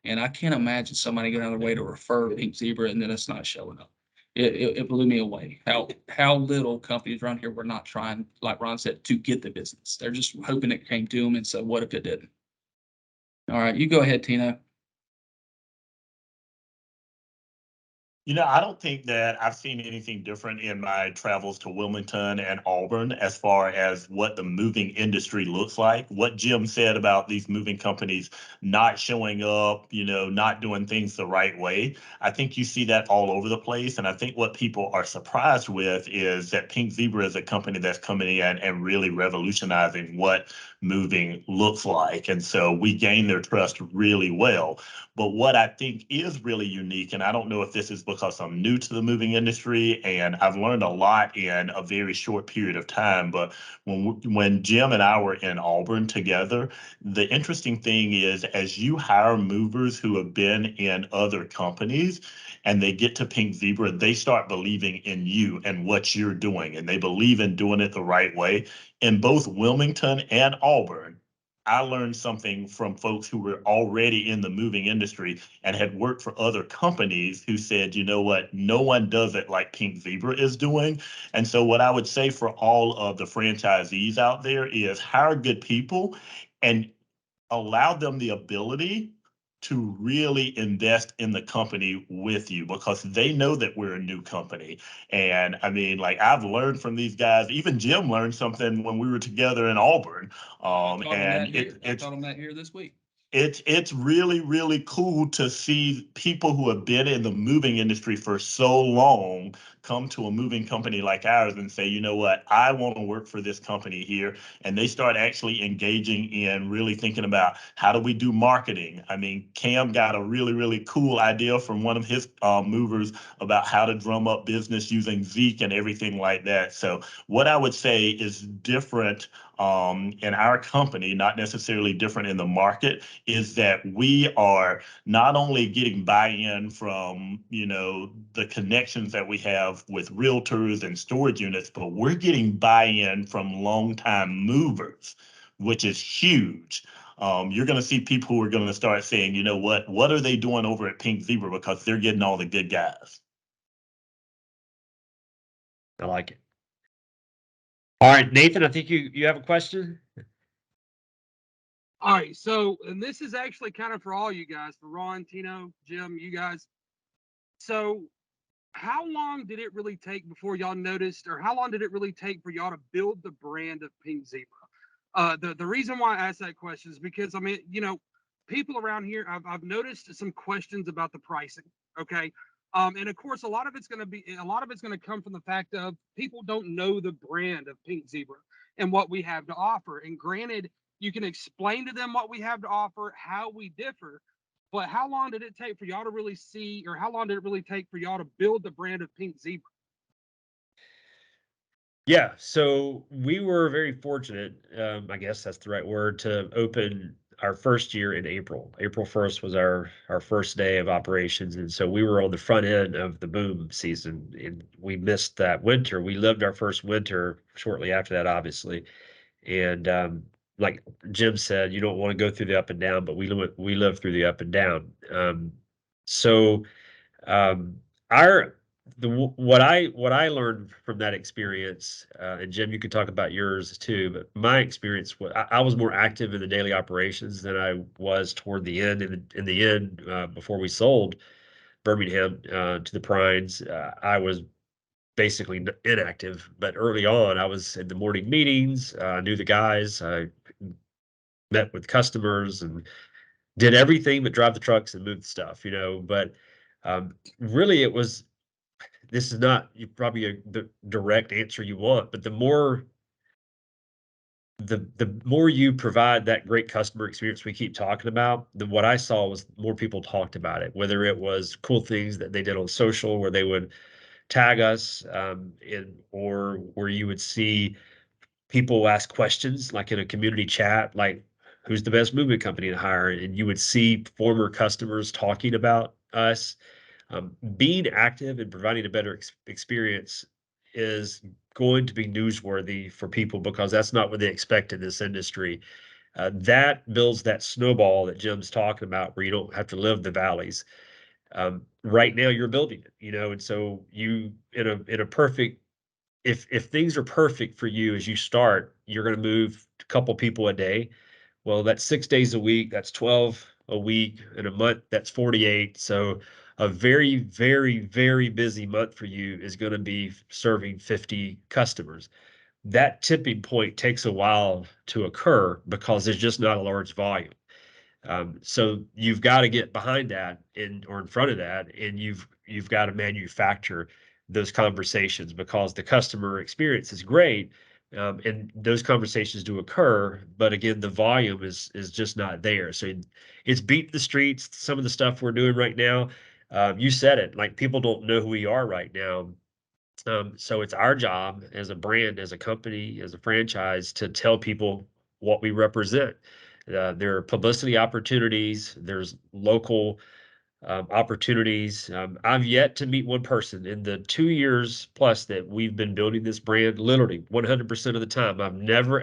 And I can't imagine somebody going out of their way to refer Pink Zebra and then it's not showing up. It blew me away how little companies around here were not trying, like Ron said, to get the business. They're just hoping it came to them. And so what if it didn't? All right, you go ahead, Tina.
I don't think that I've seen anything different in my travels to Wilmington and Auburn as far as what the moving industry looks like. What Jim said about these moving companies not showing up, not doing things the right way. I think you see that all over the place. And I think what people are surprised with is that Pink Zebra is a company that's coming in and really revolutionizing what moving looks like. And so we gain their trust really well. But what I think is really unique, and I don't know if this is because because I'm new to the moving industry and I've learned a lot in a very short period of time. But when Jim and I were in Auburn together, the interesting thing is as you hire movers who have been in other companies and they get to Pink Zebra, they start believing in you and what you're doing, and they believe in doing it the right way. In both Wilmington and Auburn, I learned something from folks who were already in the moving industry and had worked for other companies who said, you know what, no one does it like Pink Zebra is doing. And so what I would say for all of the franchisees out there is hire good people and allow them the ability to really invest in the company with you because they know that we're a new company. And I mean, like I've learned from these guys, even Jim learned something when we were together in Auburn. And
I taught him that here this week.
It's really, really cool to see people who have been in the moving industry for so long come to a moving company like ours and say, you know what, I want to work for this company here. And they start actually engaging in really thinking about how do we do marketing. I mean, Cam got a really, really cool idea from one of his movers about how to drum up business using Zeek and everything like that. So what I would say is different in our company, not necessarily different in the market, is that we are not only getting buy-in from, you know, the connections that we have with realtors and storage units, but we're getting buy-in from longtime movers, which is huge. You're going to see people who are going to start saying, you know what are they doing over at Pink Zebra because they're getting all the good guys.
I like it. All right, Nathan, I think you have a question.
All right, so and this is actually kind of for all you guys, for Ron, Tino, Jim, you guys. So how long did it really take before y'all noticed, or how long did it really take for y'all to build the brand of Pink Zebra? The reason why I asked that question is because I mean, you know, people around here, I've noticed some questions about the pricing. Okay. And of course, a lot of it's going to come from the fact of people don't know the brand of Pink Zebra and what we have to offer. And granted, you can explain to them what we have to offer, how we differ, but how long did it take for y'all to really see, or how long did it really take for y'all to build the brand of Pink Zebra?
Yeah, so we were very fortunate, I guess that's the right word, to open our first year in April. April 1st was our first day of operations, and so we were on the front end of the boom season, and we missed that winter. We lived our first winter shortly after that, obviously, and like Jim said, you don't want to go through the up and down, but we live through the up and down. So um, our what I learned from that experience, and Jim, you could talk about yours too. But my experience, I was more active in the daily operations than I was toward the end. In the end, before we sold Birmingham to the Prines, I was basically inactive. But early on, I was in the morning meetings. I knew the guys. I met with customers and did everything but drive the trucks and move the stuff. But really, it was. This is not probably the direct answer you want, but the more you provide that great customer experience we keep talking about, then what I saw was more people talked about it, whether it was cool things that they did on social where they would tag us, or where you would see people ask questions like in a community chat, like who's the best moving company to hire? And you would see former customers talking about us. Being active and providing a better experience is going to be newsworthy for people because that's not what they expect in this industry. That builds that snowball that Jim's talking about, where you don't have to live the valleys. Right now, you're building it, and so you in a perfect, if things are perfect for you as you start, you're going to move a couple people a day. Well, that's 6 days a week. That's 12 a week. In a month, that's 48. So a very, very, very busy month for you is going to be serving 50 customers. That tipping point takes a while to occur because there's just not a large volume. So you've got to get behind that or in front of that, and you've got to manufacture those conversations because the customer experience is great, and those conversations do occur. But again, the volume is just not there. So it's beating the streets. Some of the stuff we're doing right now, You said it, like people don't know who we are right now. So it's our job as a brand, as a company, as a franchise to tell people what we represent. There are publicity opportunities. There's local opportunities. I've yet to meet one person in the 2 years plus that we've been building this brand, literally 100% of the time. I've never,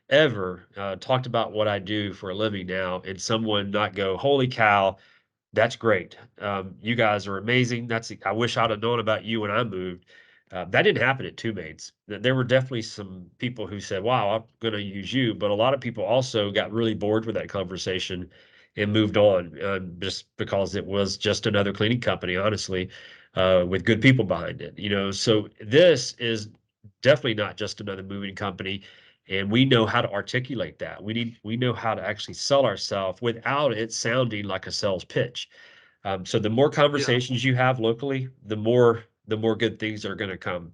ever talked about what I do for a living now and someone not go, holy cow, that's great. You guys are amazing. I wish I'd have known about you when I moved. That didn't happen at Two Maids. There were definitely some people who said, wow, I'm going to use you. But a lot of people also got really bored with that conversation and moved on just because it was just another cleaning company, honestly, with good people behind it. So this is definitely not just another moving company. And we know how to articulate that. We know how to actually sell ourselves without it sounding like a sales pitch. So the more conversations you have locally, the more good things are going to come.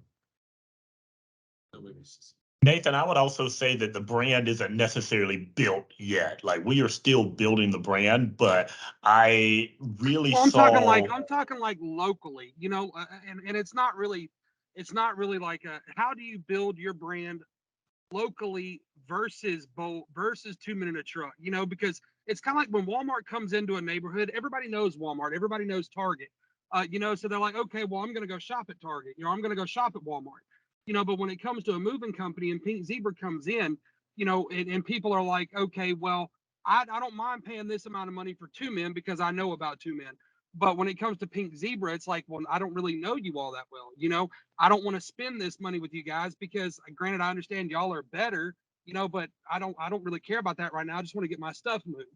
Nathan, I would also say that the brand isn't necessarily built yet. Like we are still building the brand, but I really
Well, I'm
saw.
talking like locally, and it's not really like how do you build your brand locally versus versus 2 Men in a Truck, because it's kind of like when Walmart comes into a neighborhood, everybody knows Walmart, everybody knows Target, so they're like, okay, well, I'm going to go shop at Target, I'm going to go shop at Walmart, but when it comes to a moving company and Pink Zebra comes in, and people are like, okay, well, I don't mind paying this amount of money for 2 Men because I know about 2 Men. But when it comes to Pink Zebra, it's like, well, I don't really know you all that well. I don't want to spend this money with you guys because granted, I understand y'all are better, but I don't really care about that right now. I just want to get my stuff moved.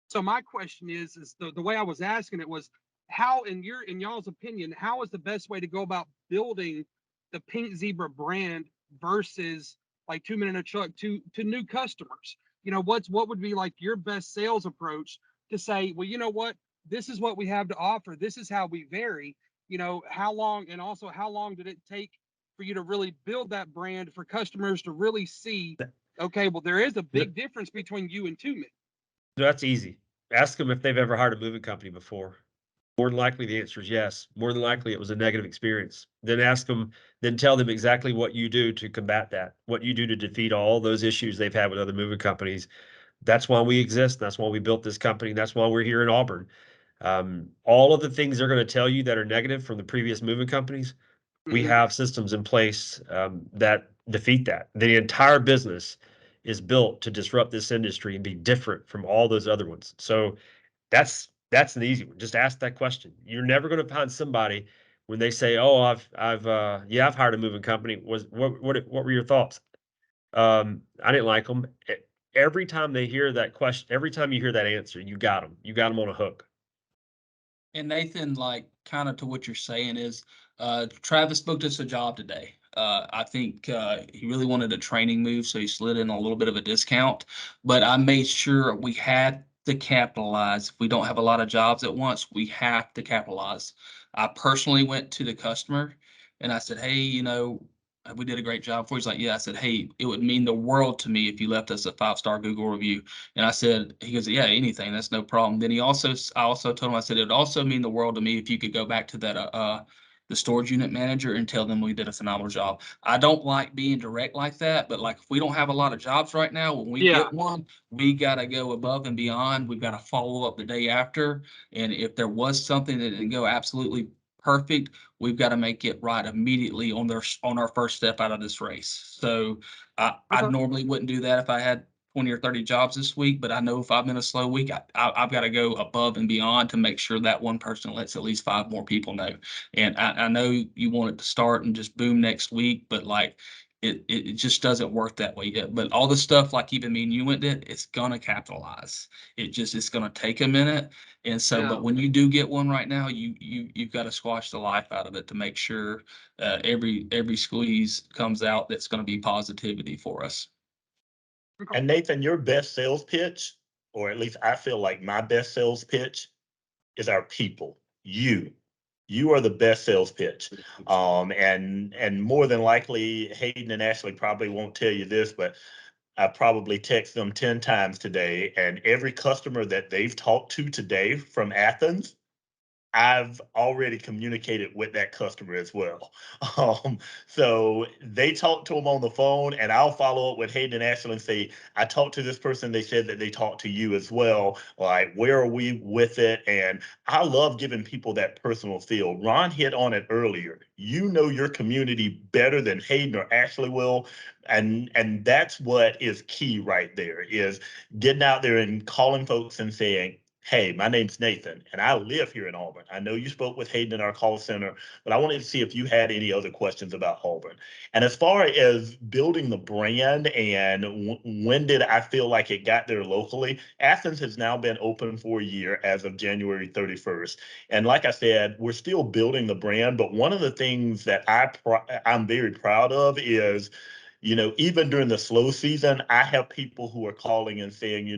So my question is the way I was asking it was how, in y'all's opinion, how is the best way to go about building the Pink Zebra brand versus like 2 Men in a Truck to new customers? What would be like your best sales approach to say, well, you know what? This is what we have to offer. This is how we vary. How long did it take for you to really build that brand for customers to really see, okay, well, there is a big difference between you and 2 Men.
That's easy. Ask them if they've ever hired a moving company before. More than likely, the answer is yes. More than likely, it was a negative experience. Then tell them exactly what you do to combat that, what you do to defeat all those issues they've had with other moving companies. That's why we exist. That's why we built this company. That's why we're here in Auburn. All of the things they're going to tell you that are negative from the previous moving companies, we have systems in place that defeat that. The entire business is built to disrupt this industry and be different from all those other ones. So that's an easy one. Just ask that question. You're never going to find somebody when they say, "Oh, I've hired a moving company." What were your thoughts? I didn't like them. Every time they hear that question, every time you hear that answer, you got them. You got them on a hook.
And Nathan, like kind of to what you're saying is, Travis booked us a job today. I think he really wanted a training move, so he slid in a little bit of a discount. But I made sure we had to capitalize. If we don't have a lot of jobs at once, we have to capitalize. I personally went to the customer and I said, "Hey, we did a great job for you." He's like, "Yeah." I said, "Hey, it would mean the world to me if you left us a 5-star Google review." And I said, he goes, "Yeah, anything, that's no problem." Then I also told him, I said, "It would also mean the world to me if you could go back to that, the storage unit manager and tell them we did a phenomenal job." I don't like being direct like that, but like if we don't have a lot of jobs right now, when we get one, we got to go above and beyond. We've got to follow up the day after. And if there was something that didn't go absolutely perfect, we've got to make it right immediately on our first step out of this race. So I normally wouldn't do that if I had 20 or 30 jobs this week, but I know if I'm in a slow week, I've got to go above and beyond to make sure that one person lets at least 5 more people know. And I know you want it to start and just boom next week, but like it just doesn't work that way yet. But all the stuff like even me and you went did, it's gonna capitalize. It's gonna take a minute. And so, but when you do get one right now, you've got to squash the life out of it to make sure every squeeze comes out that's going to be positivity for us.
And Nathan, your best sales pitch, or at least I feel like my best sales pitch, is our people. You are the best sales pitch. And more than likely, Hayden and Ashley probably won't tell you this, but I probably text them 10 times today, and every customer that they've talked to today from Athens, I've already communicated with that customer as well. So they talk to them on the phone, and I'll follow up with Hayden and Ashley and say, I talked to this person. They said that they talked to you as well. Like, where are we with it? And I love giving people that personal feel. Ron hit on it earlier. You know your community better than Hayden or Ashley will. And that's what is key right there, is getting out there and calling folks and saying, hey, my name's Nathan, and I live here in Auburn. I know you spoke with Hayden in our call center, but I wanted to see if you had any other questions about Auburn. And as far as building the brand and when did I feel like it got there locally, Athens has now been open for a year as of January 31st. And like I said, we're still building the brand, but one of the things that I'm very proud of is, even during the slow season, I have people who are calling and saying, you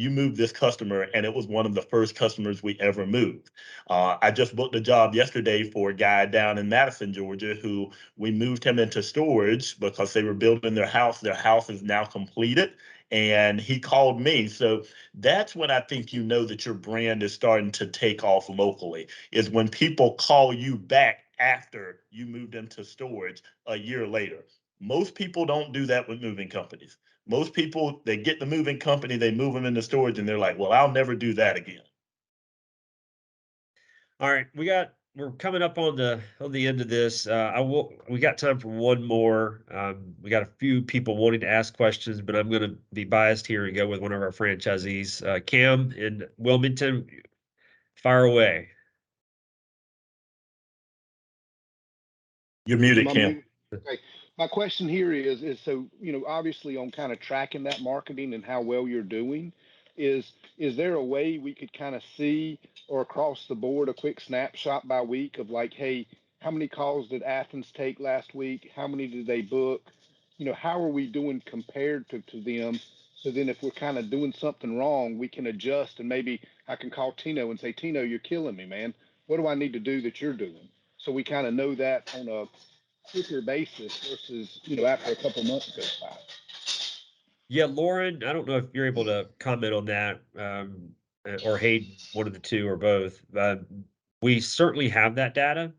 moved this customer, and it was one of the first customers we ever moved. I just booked a job yesterday for a guy down in Madison, Georgia, who we moved him into storage because they were building their house. Their house is now completed, and he called me. So that's when I think that your brand is starting to take off locally, is when people call you back after you moved into storage a year later. Most people don't do that with moving companies. Most people, they get the moving company, they move them into storage, and they're like, well, I'll never do that again.
All right, we're coming up on the end of this. We got time for one more. We got a few people wanting to ask questions, but I'm going to be biased here and go with one of our franchisees, Cam in Wilmington. Fire away.
You're muted, Cam.
Okay. My question here is so, obviously on kind of tracking that marketing and how well you're doing, is there a way we could kind of see, or across the board, a quick snapshot by week of like, hey, how many calls did Athens take last week? How many did they book? How are we doing compared to them? So then if we're kind of doing something wrong, we can adjust, and maybe I can call Tino and say, Tino, you're killing me, man. What do I need to do that you're doing? So we kind of know that on a quicker basis versus, after a couple months goes by.
Yeah, Lauren, I don't know if you're able to comment on that, or Hayden, one of the two or both. We certainly have that data.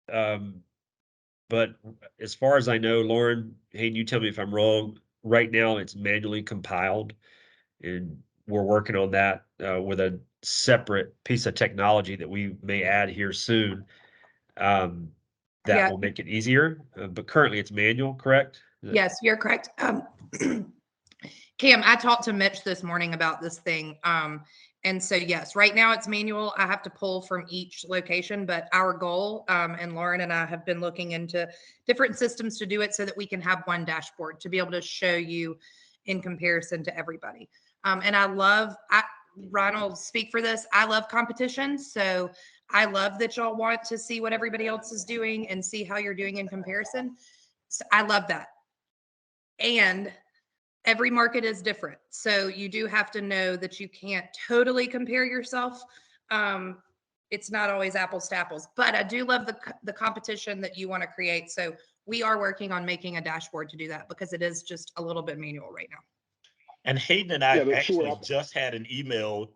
But as far as I know, Lauren, Hayden, you tell me if I'm wrong. Right now, it's manually compiled, and we're working on that with a separate piece of technology that we may add here soon. That will make it easier. But currently, it's manual, correct?
Yes, you're correct. Cam, I talked to Mitch this morning about this thing. And so, yes, right now it's manual. I have to pull from each location, but our goal, and Lauren and I have been looking into different systems to do it so that we can have one dashboard to be able to show you in comparison to everybody. And Ryan will speak for this. I love competition. So I love that y'all want to see what everybody else is doing and see how you're doing in comparison. So I love that. And every market is different. So you do have to know that you can't totally compare yourself. It's not always apples to apples, but I do love the competition that you want to create. So we are working on making a dashboard to do that, because it is just a little bit manual right now.
And Hayden and I actually just had an email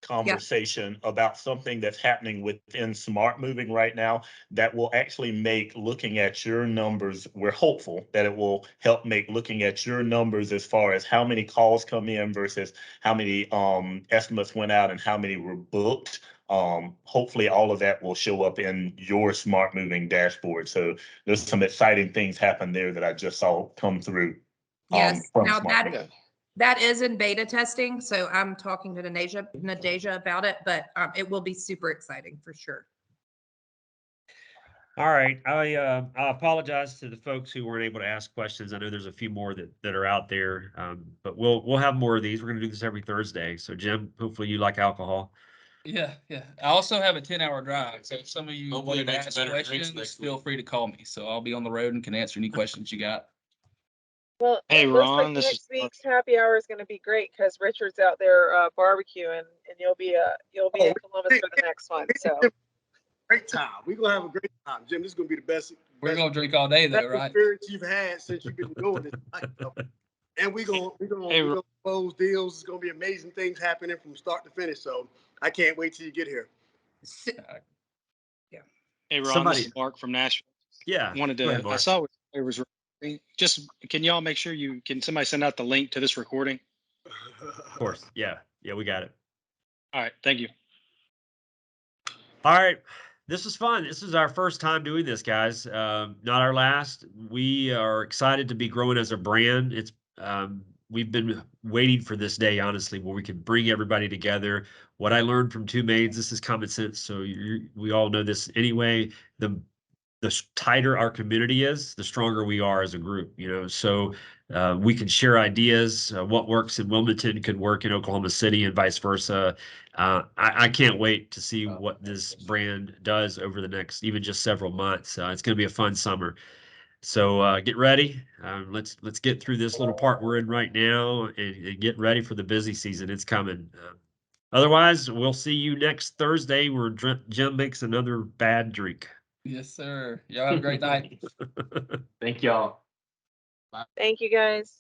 conversation about something that's happening within Smart Moving right now that will actually make looking at your numbers, we're hopeful that it will help make looking at your numbers as far as how many calls come in versus how many estimates went out and how many were booked. Hopefully all of that will show up in your Smart Moving dashboard. So there's some exciting things happen there that I just saw come through.
Yes. Now that is in beta testing. So I'm talking to Nadeja about it, but it will be super exciting for sure.
All right. I apologize to the folks who weren't able to ask questions. I know there's a few more that are out there, but we'll have more of these. We're going to do this every Thursday. So Jim, hopefully you like alcohol.
Yeah. I also have a 10-hour drive. So if some of you want to ask questions, feel free to call me. So I'll be on the road and can answer any questions you got.
Well,
hey,
it looks
Ron,
like next week's happy hour is going to be great because Richard's out there barbecuing, and you'll be in Columbus for the next one. So
great time. We're gonna have a great time, Jim. This is gonna be the best.
We're gonna drink all day though, right?
Experience you've had since you've been doing this. And we're gonna close deals. It's gonna be amazing things happening from start to finish. So I can't wait till you get here.
Si-
Hey, Ron,
Somebody-
this is Mark from Nashville.
Yeah.
Wanted
go ahead,
to, I
Mark.
saw it was recording. Just, can y'all make sure can somebody send out the link to this recording?
Of course. Yeah. Yeah, we got it.
All right, thank you.
All right. This is fun. This is our first time doing this, guys. Not our last. We are excited to be growing as a brand. It's we've been waiting for this day, honestly, where we can bring everybody together. What I learned from Two Maids, this is common sense. So we all know this anyway. The tighter our community is, the stronger we are as a group, you know. So we can share ideas. What works in Wilmington could work in Oklahoma City and vice versa. I can't wait to see what this brand does over the next even just several months. It's going to be a fun summer. So get ready. Let's get through this little part we're in right now and get ready for the busy season. It's coming. Otherwise, we'll see you next Thursday where Jim makes another bad drink.
Yes, sir. Y'all have a great night.
Thank y'all.
Thank you, guys.